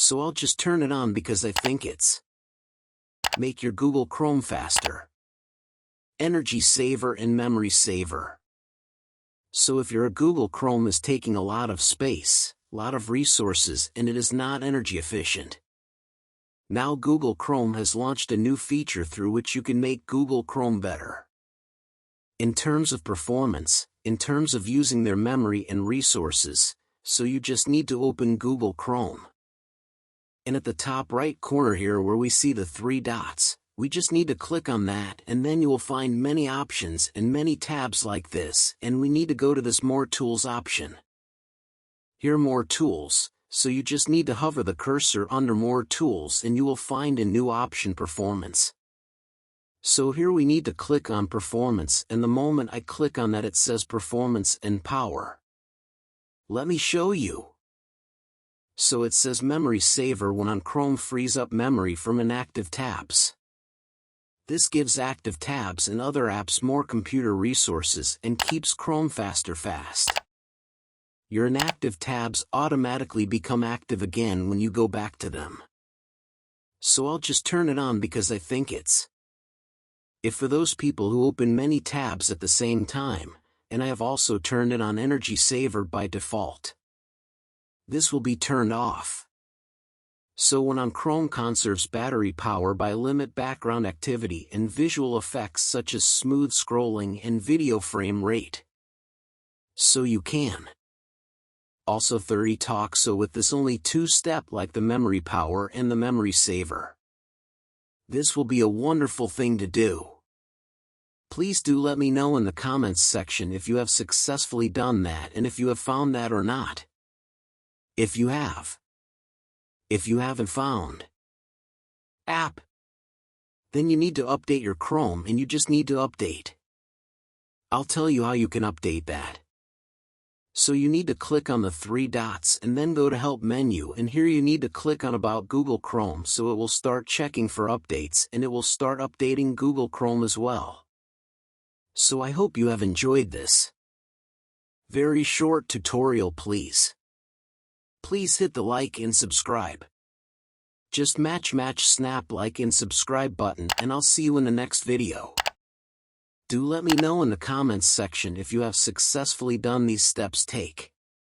So I'll just turn it on because I think it's make your Google Chrome faster, energy saver and memory saver. So if your Google Chrome is taking a lot of space, a lot of resources, and it is not energy efficient, now Google Chrome has launched a new feature through which you can make Google Chrome better. In terms of performance, in terms of using their memory and resources, so you just need to open Google Chrome. And at the top right corner here where we see the three dots, we just need to click on that, and then you will find many options and many tabs like this, and we need to go to this More Tools option. Here More Tools, so you just need to hover the cursor under More Tools and you will find a new option, Performance. So here we need to click on Performance, and the moment I click on that it says Performance and Power. Let me show you. So it says Memory Saver when on Chrome frees up memory from inactive tabs. This gives active tabs and other apps more computer resources and keeps Chrome faster fast. Your inactive tabs automatically become active again when you go back to them. So I'll just turn it on because I think it's if for those people who open many tabs at the same time, and I have also turned it on Energy Saver by default. This will be turned off. So when on Chrome conserves battery power by limit background activity and visual effects such as smooth scrolling and video frame rate. So you can. Also 30 talk so with this only two-step like the memory power and the memory saver. This will be a wonderful thing to do. Please do let me know in the comments section if you have successfully done that and if you have found that or not. If you have. If you haven't found app, then you need to update your Chrome and you just need to update. I'll tell you how you can update that. So you need to click on the three dots and then go to Help menu, and here you need to click on About Google Chrome so it will start checking for updates and it will start updating Google Chrome as well. So I hope you have enjoyed this very short tutorial. Please hit the like and subscribe. Just snap like and subscribe button and I'll see you in the next video. Do let me know in the comments section if you have successfully done these steps. Take